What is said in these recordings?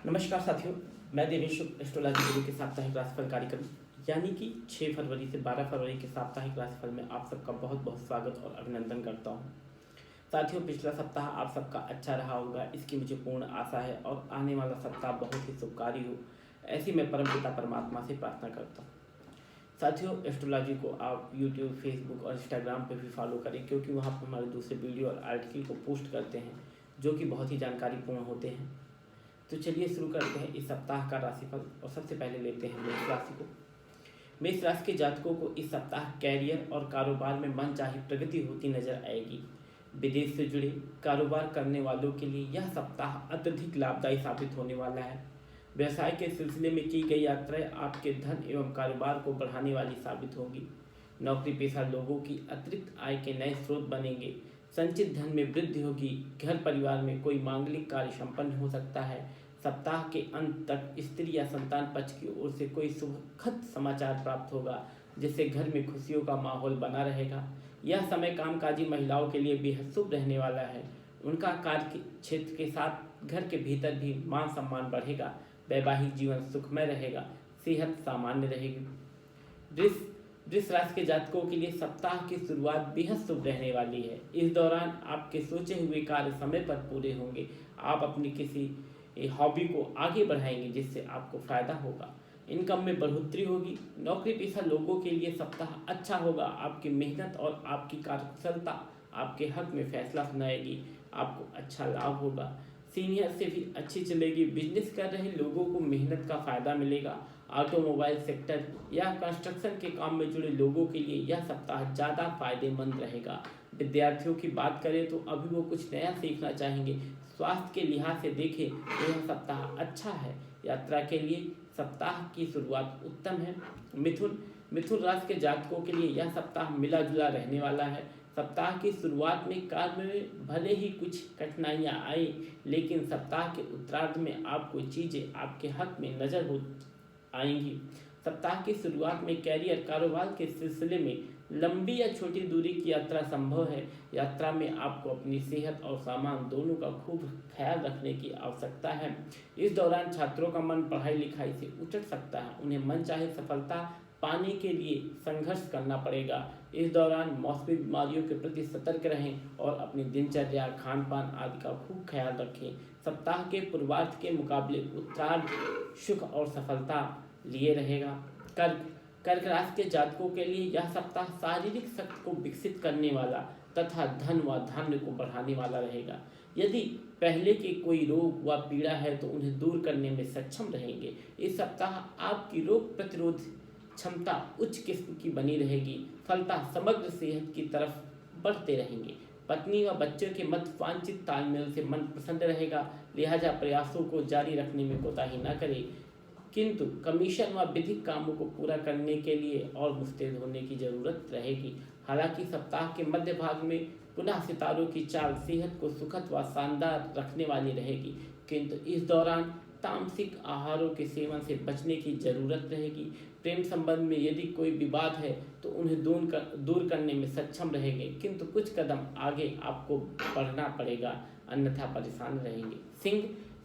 नमस्कार साथियों, मैं देवेश एस्ट्रोलॉजी गुरु के साप्ताहिक राशिफल कार्यक्रम यानी कि 6 फरवरी से 12 फरवरी के साप्ताहिक राशिफल में आप सबका बहुत बहुत स्वागत और अभिनंदन करता हूं। साथियों, पिछला सप्ताह आप सबका अच्छा रहा होगा, इसकी मुझे पूर्ण आशा है और आने वाला सप्ताह बहुत ही शुभकारी हो, ऐसी मैं परमपिता परमात्मा से प्रार्थना करता हूँ। साथियों, एस्ट्रोलॉजी को आप यूट्यूब, फेसबुक और इंस्टाग्राम पर भी फॉलो करें, क्योंकि वहाँ पर हमारे दूसरे वीडियो और आर्टिकल को पोस्ट करते हैं जो कि बहुत ही जानकारीपूर्ण होते हैं। तो चलिए शुरू करते हैं इस सप्ताह का राशिफल और सबसे पहले लेते हैं मेष राशि को। मेष राशि के जातकों को इस सप्ताह कैरियर और कारोबार में मनचाही प्रगति होती नजर आएगी। विदेश से जुड़े कारोबार करने वालों के लिए यह सप्ताह अत्यधिक लाभदायी साबित होने वाला है। व्यवसाय के सिलसिले में की गई यात्राएं आपके धन एवं कारोबार को बढ़ाने वाली साबित होगी। नौकरी पेशा लोगों की अतिरिक्त आय के नए स्रोत बनेंगे। संचित धन में वृद्धि होगी। घर परिवार में कोई मांगलिक कार्य संपन्न हो सकता है। सप्ताह के अंत तक स्त्री या संतान पक्ष की ओर से कोई सुखद समाचार प्राप्त होगा, जिससे घर में खुशियों का माहौल बना रहेगा। यह समय कामकाजी महिलाओं के लिए बेहद शुभ रहने वाला है। उनका कार्य क्षेत्र के साथ घर के भीतर भी मान सम्मान बढ़ेगा। वैवाहिक जीवन सुखमय रहेगा। सेहत सामान्य रहेगी। वृष राशि के जातकों के लिए सप्ताह की शुरुआत बेहद शुभ रहने वाली है। इस दौरान आपके सोचे हुए कार्य समय पर पूरे होंगे। आप अपनी किसी हॉबी को आगे बढ़ाएंगे, जिससे आपको फायदा होगा। इनकम में बढ़ोतरी होगी। नौकरी पेशा लोगों के लिए सप्ताह अच्छा होगा। आपकी मेहनत और आपकी कार्यकुशलता आपके हक में फैसला सुनाएगी। आपको अच्छा लाभ होगा। सीनियर से भी अच्छी चलेगी। बिजनेस कर रहे लोगों को मेहनत का फायदा मिलेगा। ऑटोमोबाइल सेक्टर या कंस्ट्रक्शन के काम में जुड़े लोगों के लिए यह सप्ताह ज़्यादा फायदेमंद रहेगा। विद्यार्थियों की बात करें तो अभी वो कुछ नया सीखना चाहेंगे। स्वास्थ्य के लिहाज से देखें तो यह सप्ताह अच्छा है। यात्रा के लिए सप्ताह की शुरुआत उत्तम है। मिथुन राशि के जातकों के लिए यह सप्ताह मिला जुला रहने वाला है। सप्ताह की शुरुआत में कार्य में भले ही कुछ कठिनाइयां आई, लेकिन सप्ताह के उत्तरार्ध में आपको चीज़ें आपके हक में नजर हो आएंगी। सप्ताह की शुरुआत में कैरियर कारोबार के सिलसिले में लंबी या छोटी दूरी की यात्रा संभव है। यात्रा में आपको अपनी सेहत और सामान दोनों का खूब ख्याल रखने की आवश्यकता है। इस दौरान छात्रों का मन पढ़ाई लिखाई से उचट सकता है। उन्हें मनचाही सफलता पाने के लिए संघर्ष करना पड़ेगा। इस दौरान मौसमी बीमारियों के प्रति सतर्क रहें और अपनी दिनचर्या, खान पान आदि का खूब ख्याल रखें। सप्ताह के पूर्वार्ध के मुकाबले उत्तरार्ध सुख और सफलता लिए रहेगा। कर्क राशि के जातकों के लिए यह सप्ताह शारीरिक शक्ति को विकसित करने वाला तथा धन व धान्य को बढ़ाने वाला रहेगा। यदि पहले के कोई रोग व पीड़ा है तो उन्हें दूर करने में सक्षम रहेंगे। इस सप्ताह आपकी रोग प्रतिरोध क्षमता उच्च किस्म की बनी रहेगी। फलतः समग्र सेहत की तरफ बढ़ते रहेंगे। पत्नी व बच्चों के मध्य वांछित तालमेल से मन प्रसन्न रहेगा। लिहाजा प्रयासों को जारी रखने में कोताही न करें, किंतु कमीशन व विधिक कामों को पूरा करने के लिए और मुस्तैद होने की जरूरत रहेगी। हालांकि सप्ताह के मध्य भाग में पुनः सितारों की चाल सेहत को सुखद व शानदार रखने वाली रहेगी, किंतु इस दौरान तामसिक आहारों के सेवन से बचने की जरूरत रहेगी। प्रेम संबंध में यदि कोई विवाद है तो उन्हें दूर करने में सक्षम रहेंगे, किंतु कुछ कदम आगे आपको बढ़ना पड़ेगा, अन्यथा परेशान रहेंगे।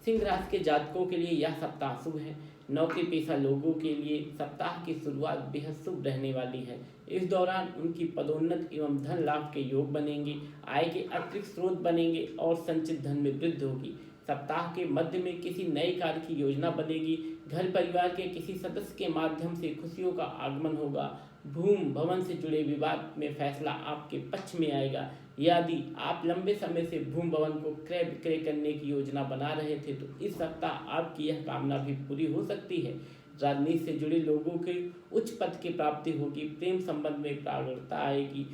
सिंह राशि के जातकों के लिए यह सप्ताह शुभ है। नौकरी पेशा लोगों के लिए सप्ताह की शुरुआत बेहद शुभ रहने वाली है। इस दौरान उनकी पदोन्नति एवं धन लाभ के योग बनेंगे। आय के अतिरिक्त स्रोत बनेंगे और संचित धन में वृद्धि होगी। सप्ताह के मध्य में किसी नए कार्य की योजना बनेगी। घर परिवार के किसी सदस्य के माध्यम से खुशियों का आगमन होगा। भूमि भवन से जुड़े विवाद में फैसला आपके पक्ष में आएगा। यदि आप लंबे समय से भूमि भवन को क्रय विक्रय करने की योजना बना रहे थे तो इस सप्ताह आपकी यह कामना भी पूरी हो सकती है। राजनीति से जुड़े लोगों के उच्च पद की प्राप्ति होगी। प्रेम संबंध में प्रगाढ़ता आएगी।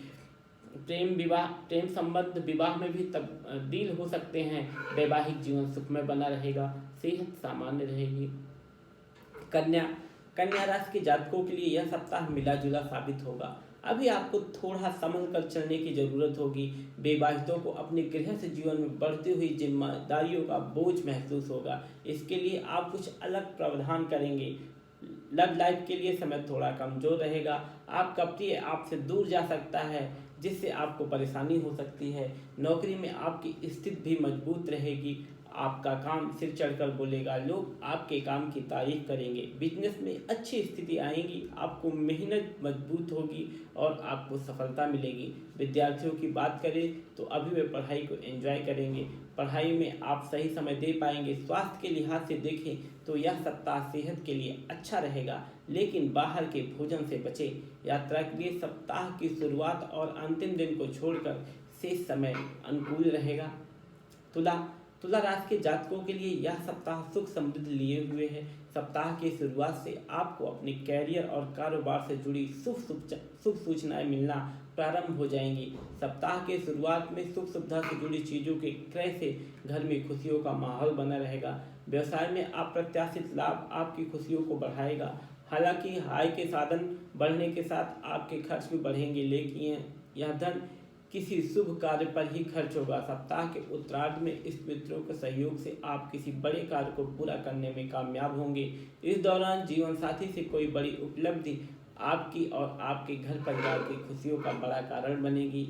प्रेम संबंध विवाह में भी तब्दील हो सकते हैं। वैवाहिक जीवन सुखमय बना रहेगा। सेहत सामान्य रहेगी। कन्या राशि के जातकों के लिए यह सप्ताह मिला जुला साबित होगा। अभी आपको थोड़ा संभल कर चलने की जरूरत होगी। विवाहितों को अपने गृहस्थ जीवन में बढ़ती हुई जिम्मेदारियों का बोझ महसूस होगा। इसके लिए आप कुछ अलग प्रावधान करेंगे। लव लाइफ के लिए समय थोड़ा कमजोर रहेगा। आपका प्रिय आपसे दूर जा सकता है, जिससे आपको परेशानी हो सकती है। नौकरी में आपकी स्थिति भी मजबूत रहेगी। आपका काम सिर चढ़कर बोलेगा, लोग आपके काम की तारीफ करेंगे। बिजनेस में अच्छी स्थिति आएगी, आपको मेहनत मजबूत होगी और आपको सफलता मिलेगी। विद्यार्थियों की बात करें तो अभी वे पढ़ाई को एंजॉय करेंगे, पढ़ाई में आप सही समय दे पाएंगे। स्वास्थ्य के लिहाज से देखें तो यह सप्ताह सेहत के लिए अच्छा रहेगा, लेकिन बाहर के भोजन से बचें। यात्रा के लिए सप्ताह की शुरुआत और अंतिम दिन को छोड़कर शेष समय अनुकूल रहेगा। तुला तुला राशि के जातकों के लिए यह सप्ताह सुख समृद्धि लिए हुए है। सप्ताह की शुरुआत से आपको अपने कैरियर और कारोबार से जुड़ी शुभ सूचनाएं मिलना प्रारंभ हो जाएंगी। सप्ताह के शुरुआत में सुख सुविधा से जुड़ी चीज़ों के क्रय से घर में खुशियों का माहौल बना रहेगा। व्यवसाय में अप्रत्याशित लाभ आपकी खुशियों को बढ़ाएगा। हालांकि आय के साधन बढ़ने के साथ आपके खर्च भी बढ़ेंगे, लेकिन यह धन किसी शुभ कार्य पर ही खर्च होगा। सप्ताह के उत्तरार्ध में इस मित्रों के सहयोग से आप किसी बड़े कार्य को पूरा करने में कामयाब होंगे। इस दौरान जीवन साथी से कोई बड़ी उपलब्धि आपकी और आपके घर परिवार की खुशियों का बड़ा कारण बनेगी।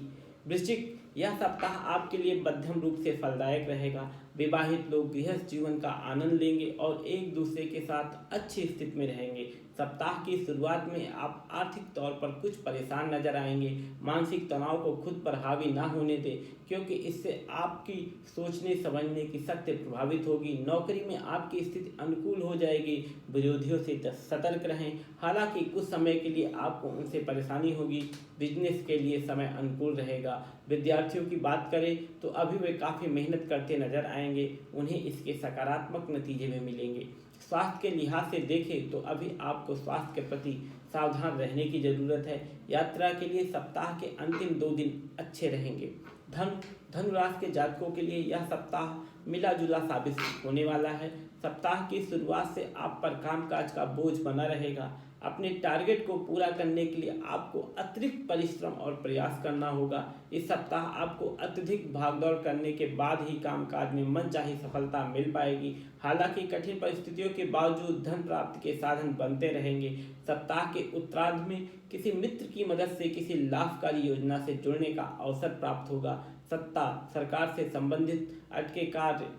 वृश्चिक, यह सप्ताह आपके लिए मध्यम रूप से फलदायक रहेगा। विवाहित लोग गृहस्थ जीवन का आनंद लेंगे और एक दूसरे के साथ अच्छी स्थिति में रहेंगे। सप्ताह की शुरुआत में आप आर्थिक तौर पर कुछ परेशान नजर आएंगे। मानसिक तनाव को खुद पर हावी ना होने दें, क्योंकि इससे आपकी सोचने समझने की शक्ति प्रभावित होगी। नौकरी में आपकी स्थिति अनुकूल हो जाएगी। विरोधियों से सतर्क रहें, हालांकि कुछ समय के लिए आपको उनसे परेशानी होगी। बिजनेस के लिए समय अनुकूल रहेगा। विद्यार्थियों की बात करें तो अभी वे काफ़ी मेहनत करते नजर आएंगे, उन्हें इसके सकारात्मक नतीजे भी मिलेंगे। स्वास्थ्य के लिहाज से देखें तो अभी आपको स्वास्थ्य के प्रति सावधान रहने की जरूरत है। यात्रा के लिए सप्ताह के अंतिम 2 दिन अच्छे रहेंगे। धनु राशि के जातकों के लिए यह सप्ताह मिला जुला साबित होने वाला है। सप्ताह की शुरुआत से आप पर कामकाज का बोझ बना रहेगा। अपने टारगेट को पूरा करने के लिए आपको अतिरिक्त परिश्रम और प्रयास करना होगा। इस सप्ताह आपको अत्यधिक भागदौड़ करने के बाद ही कामकाज में मनचाही सफलता मिल पाएगी। हालांकि कठिन परिस्थितियों के बावजूद धन प्राप्ति के साधन बनते रहेंगे। सप्ताह के उत्तरार्ध में किसी मित्र की मदद से किसी लाभकारी योजना से जुड़ने का अवसर प्राप्त होगा। सत्ता, सरकार से संबंधित अटके कार्य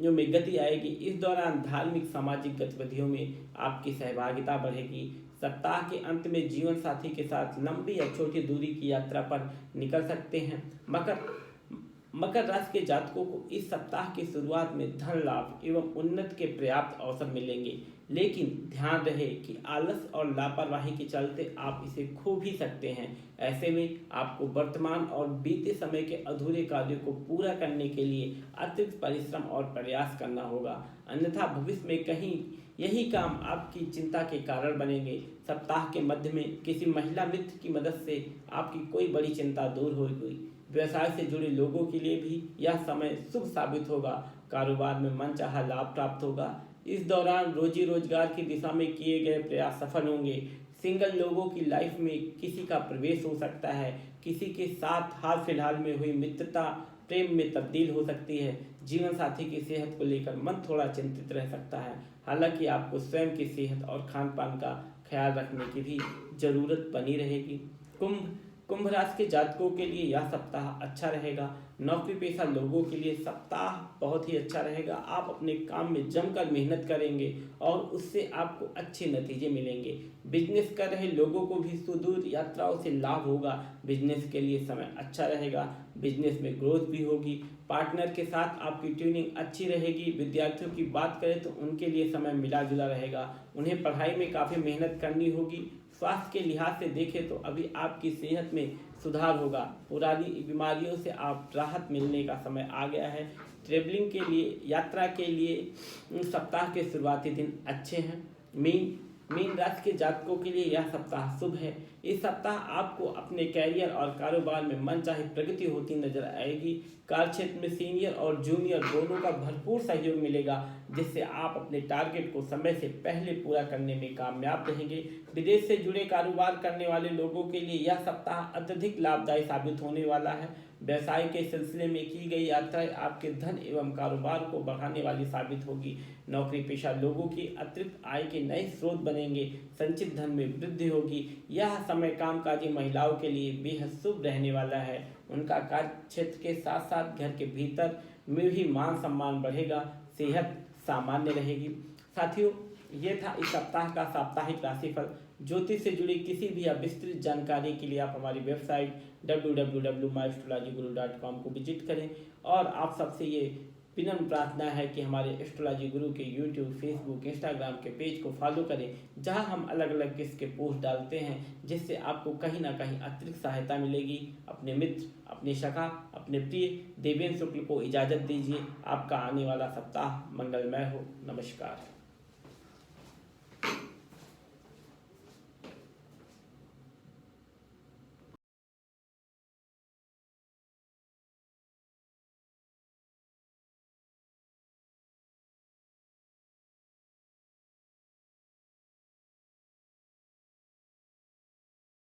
में गति आएगी। इस दौरान धार्मिक सामाजिक गतिविधियों में आपकी सहभागिता बढ़ेगी। सप्ताह के अंत में जीवन साथी के साथ लंबी या छोटी दूरी की यात्रा पर निकल सकते हैं। मकर राशि के जातकों को इस सप्ताह की शुरुआत में धन लाभ एवं उन्नति के पर्याप्त अवसर मिलेंगे, लेकिन ध्यान रहे कि आलस और लापरवाही के चलते आप इसे खो भी सकते हैं। ऐसे में आपको वर्तमान और बीते समय के अधूरे कार्यों को पूरा करने के लिए अतिरिक्त परिश्रम और प्रयास करना होगा, अन्यथा भविष्य में कहीं यही काम आपकी चिंता के कारण बनेंगे। सप्ताह के मध्य में किसी महिला मित्र की मदद से आपकी कोई बड़ी चिंता दूर होगी। व्यवसाय से जुड़े लोगों के लिए भी यह समय शुभ साबित होगा। कारोबार में मनचाहा लाभ प्राप्त होगा। इस दौरान रोजी रोजगार की दिशा में किए गए प्रयास सफल होंगे। सिंगल लोगों की लाइफ में किसी का प्रवेश हो सकता है। किसी के साथ हाल फिलहाल में हुई मित्रता प्रेम में तब्दील हो सकती है। जीवन साथी की सेहत को लेकर मन थोड़ा चिंतित रह सकता है। हालांकि आपको स्वयं की सेहत और खान पान का ख्याल रखने की भी जरूरत बनी रहेगी। कुंभ राशि के जातकों के लिए यह सप्ताह अच्छा रहेगा। नौकरी पेशा लोगों के लिए सप्ताह बहुत ही अच्छा रहेगा। आप अपने काम में जमकर मेहनत करेंगे और उससे आपको अच्छे नतीजे मिलेंगे। बिजनेस कर रहे लोगों को भी सुदूर यात्राओं से लाभ होगा। बिजनेस के लिए समय अच्छा रहेगा। बिजनेस में ग्रोथ भी होगी। पार्टनर के साथ आपकी ट्यूनिंग अच्छी रहेगी। विद्यार्थियों की बात करें तो उनके लिए समय मिला जुला रहेगा। उन्हें पढ़ाई में काफ़ी मेहनत करनी होगी। स्वास्थ्य के लिहाज से देखें तो अभी आपकी सेहत में सुधार होगा। पुरानी बीमारियों से आप राहत मिलने का समय आ गया है। ट्रेवलिंग के लिए, यात्रा के लिए सप्ताह के शुरुआती दिन अच्छे हैं। मीन राशि के जातकों के लिए यह सप्ताह शुभ है। इस सप्ताह आपको अपने कैरियर और कारोबार में मनचाही प्रगति होती नजर आएगी। कार्य क्षेत्र में सीनियर और जूनियर दोनों का भरपूर सहयोग मिलेगा, जिससे आप अपने टारगेट को समय से पहले पूरा करने में कामयाब रहेंगे। विदेश से जुड़े कारोबार करने वाले लोगों के लिए यह सप्ताह अत्यधिक लाभदायी साबित होने वाला है। व्यवसाय के सिलसिले में की गई यात्राएं आपके धन एवं कारोबार को बढ़ाने वाली साबित होगी। नौकरी पेशा लोगों की अतिरिक्त आय के नए स्रोत बनेंगे। संचित धन में वृद्धि होगी। यह समय कामकाजी महिलाओं के लिए बेहद शुभ रहने वाला है। उनका कार्य क्षेत्र के साथ साथ घर के भीतर में भी मान सम्मान बढ़ेगा, सेहत सामान्य रहेगी। साथियों, ये था इस सप्ताह का साप्ताहिक राशिफल। ज्योतिष से जुड़ी किसी भी विस्तृत जानकारी के लिए आप हमारी वेबसाइट www.myastrologyguru.com को विजिट करें। और आप सबसे ये विनम्र प्रार्थना है कि हमारे एस्ट्रोलॉजी गुरु के यूट्यूब, फेसबुक, इंस्टाग्राम के पेज को फॉलो करें, जहां हम अलग अलग किस्म के पोस्ट डालते हैं, जिससे आपको कहीं ना कहीं अतिरिक्त सहायता मिलेगी। अपने मित्र, अपने सखा, अपने प्रिय देवेंद्र शुक्ल को इजाज़त दीजिए। आपका आने वाला सप्ताह मंगलमय हो। नमस्कार।